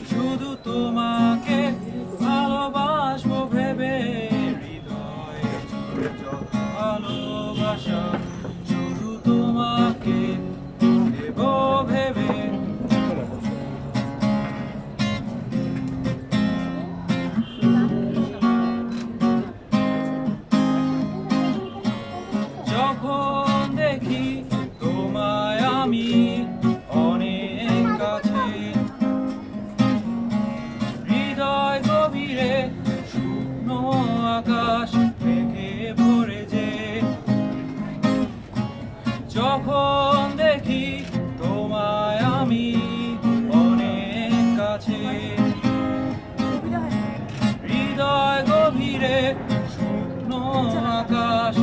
শুধু তোমাকে ভালোবাসবো ভেবে হৃদয়ে জুড়ে যত ভালোবাসা শুধু তোমাকে দেব ভেবে যখন দেখি তোমায় আমি অনেক কাছে হৃদয় গভীরে শুকনো আকাশ মেঘে ভরে যে যখন দেখি তোমায় আমি অনেক কাছে হৃদয় গভীরে শুকনো আকাশ